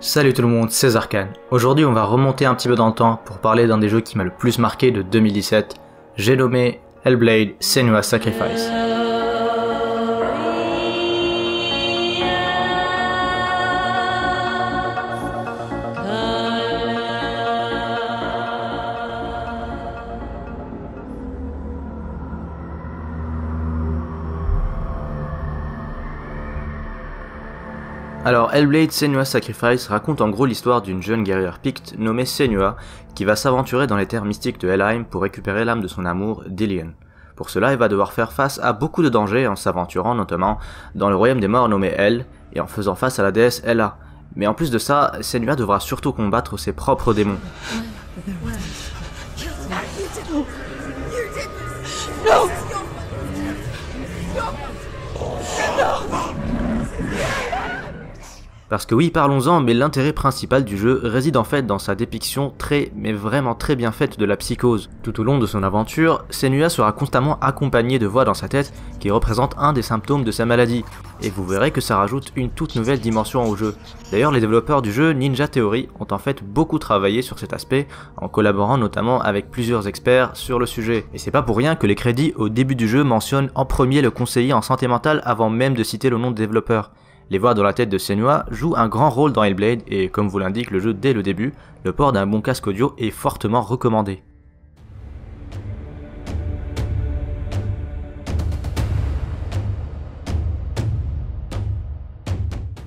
Salut tout le monde, c'est Zarkan. Aujourd'hui on va remonter un petit peu dans le temps pour parler d'un des jeux qui m'a le plus marqué de 2017. J'ai nommé Hellblade: Senua's Sacrifice. Alors Hellblade: Senua's Sacrifice raconte en gros l'histoire d'une jeune guerrière picte nommée Senua qui va s'aventurer dans les terres mystiques de Helheim pour récupérer l'âme de son amour, Dillion. Pour cela, elle va devoir faire face à beaucoup de dangers en s'aventurant notamment dans le royaume des morts nommé Hel et en faisant face à la déesse Hela. Mais en plus de ça, Senua devra surtout combattre ses propres démons. Parce que oui, parlons-en, mais l'intérêt principal du jeu réside en fait dans sa dépiction mais vraiment très bien faite de la psychose. Tout au long de son aventure, Senua sera constamment accompagnée de voix dans sa tête qui représentent un des symptômes de sa maladie, et vous verrez que ça rajoute une toute nouvelle dimension au jeu. D'ailleurs, les développeurs du jeu Ninja Theory ont en fait beaucoup travaillé sur cet aspect, en collaborant notamment avec plusieurs experts sur le sujet. Et c'est pas pour rien que les crédits au début du jeu mentionnent en premier le conseiller en santé mentale avant même de citer le nom de développeur. Les voix dans la tête de Senua jouent un grand rôle dans Hellblade et comme vous l'indique le jeu dès le début, le port d'un bon casque audio est fortement recommandé.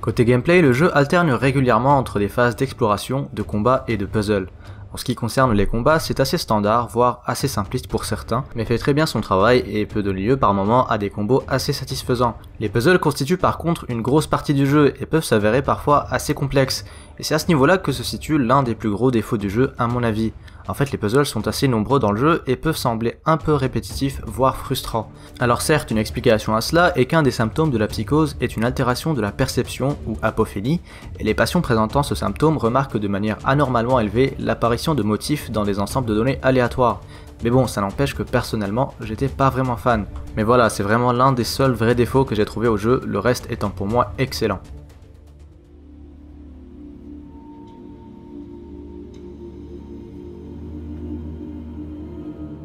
Côté gameplay, le jeu alterne régulièrement entre des phases d'exploration, de combat et de puzzle. En ce qui concerne les combats, c'est assez standard, voire assez simpliste pour certains, mais fait très bien son travail et peut donner lieu par moments à des combos assez satisfaisants. Les puzzles constituent par contre une grosse partie du jeu et peuvent s'avérer parfois assez complexes, et c'est à ce niveau-là que se situe l'un des plus gros défauts du jeu à mon avis. En fait, les puzzles sont assez nombreux dans le jeu et peuvent sembler un peu répétitifs, voire frustrants. Alors certes, une explication à cela est qu'un des symptômes de la psychose est une altération de la perception, ou apophélie, et les patients présentant ce symptôme remarquent de manière anormalement élevée l'apparition de motifs dans des ensembles de données aléatoires. Mais bon, ça n'empêche que personnellement, j'étais pas vraiment fan. Mais voilà, c'est vraiment l'un des seuls vrais défauts que j'ai trouvé au jeu, le reste étant pour moi excellent.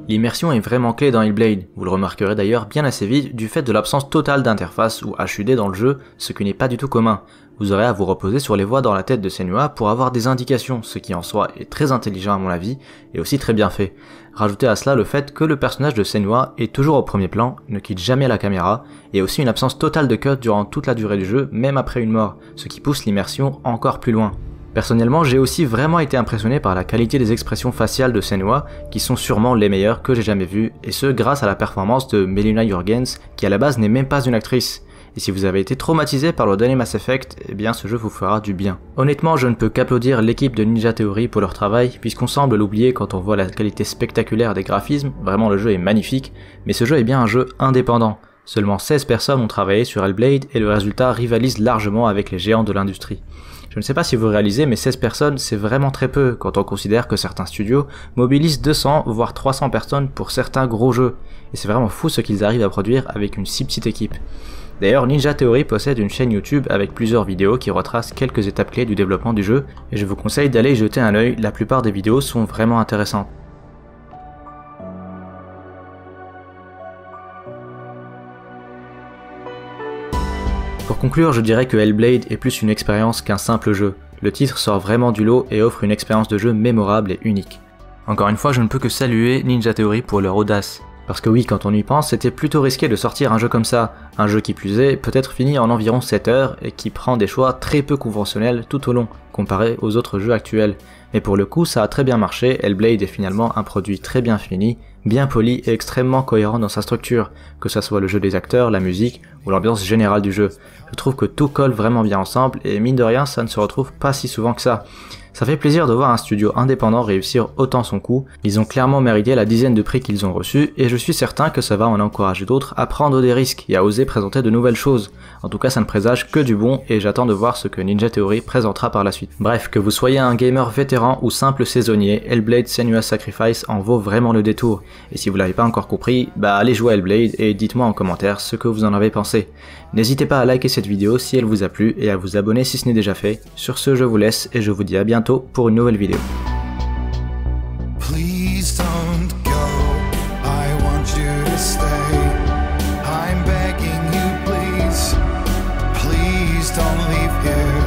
L'immersion est vraiment clé dans Hellblade, vous le remarquerez d'ailleurs bien assez vite du fait de l'absence totale d'interface ou HUD dans le jeu, ce qui n'est pas du tout commun. Vous aurez à vous reposer sur les voix dans la tête de Senua pour avoir des indications, ce qui en soi est très intelligent à mon avis, et aussi très bien fait. Rajoutez à cela le fait que le personnage de Senua est toujours au premier plan, ne quitte jamais la caméra, et aussi une absence totale de cut durant toute la durée du jeu, même après une mort, ce qui pousse l'immersion encore plus loin. Personnellement, j'ai aussi vraiment été impressionné par la qualité des expressions faciales de Senua, qui sont sûrement les meilleures que j'ai jamais vues, et ce grâce à la performance de Melina Jurgens, qui à la base n'est même pas une actrice. Et si vous avez été traumatisé par le dernier Mass Effect, eh bien ce jeu vous fera du bien. Honnêtement, je ne peux qu'applaudir l'équipe de Ninja Theory pour leur travail, puisqu'on semble l'oublier quand on voit la qualité spectaculaire des graphismes, vraiment le jeu est magnifique, mais ce jeu est bien un jeu indépendant. Seulement 16 personnes ont travaillé sur Hellblade et le résultat rivalise largement avec les géants de l'industrie. Je ne sais pas si vous réalisez, mais 16 personnes c'est vraiment très peu quand on considère que certains studios mobilisent 200 voire 300 personnes pour certains gros jeux. Et c'est vraiment fou ce qu'ils arrivent à produire avec une si petite équipe. D'ailleurs, Ninja Theory possède une chaîne YouTube avec plusieurs vidéos qui retracent quelques étapes clés du développement du jeu, et je vous conseille d'aller y jeter un œil, la plupart des vidéos sont vraiment intéressantes. Pour conclure, je dirais que Hellblade est plus une expérience qu'un simple jeu. Le titre sort vraiment du lot et offre une expérience de jeu mémorable et unique. Encore une fois, je ne peux que saluer Ninja Theory pour leur audace. Parce que oui, quand on y pense, c'était plutôt risqué de sortir un jeu comme ça, un jeu qui plus est peut-être fini en environ 7 heures et qui prend des choix très peu conventionnels tout au long, comparé aux autres jeux actuels. Mais pour le coup, ça a très bien marché, Hellblade est finalement un produit très bien fini, bien poli et extrêmement cohérent dans sa structure, que ça soit le jeu des acteurs, la musique ou l'ambiance générale du jeu. Je trouve que tout colle vraiment bien ensemble et mine de rien, ça ne se retrouve pas si souvent que ça. Ça fait plaisir de voir un studio indépendant réussir autant son coup, ils ont clairement mérité la dizaine de prix qu'ils ont reçus et je suis certain que ça va en encourager d'autres à prendre des risques et à oser présenter de nouvelles choses. En tout cas ça ne présage que du bon et j'attends de voir ce que Ninja Theory présentera par la suite. Bref, que vous soyez un gamer vétéran ou simple saisonnier, Hellblade Senua's Sacrifice en vaut vraiment le détour. Et si vous l'avez pas encore compris, bah allez jouer à Hellblade et dites-moi en commentaire ce que vous en avez pensé. N'hésitez pas à liker cette vidéo si elle vous a plu et à vous abonner si ce n'est déjà fait. Sur ce, je vous laisse et je vous dis à bientôt pour une nouvelle vidéo. Please don't go, I want you to stay. I'm begging you, please, please don't leave here.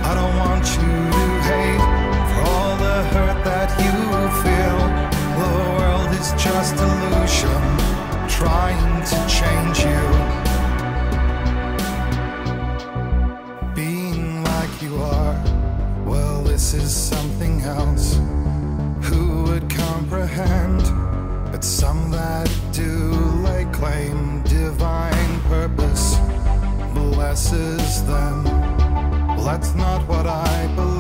I don't want you to hate for all the hurt that you feel. The world is just illusion, trying to change you. Being like you are, well, this is something else. Who would comprehend? But some that do lay claim divine purpose blesses them. Well, that's not what I believe.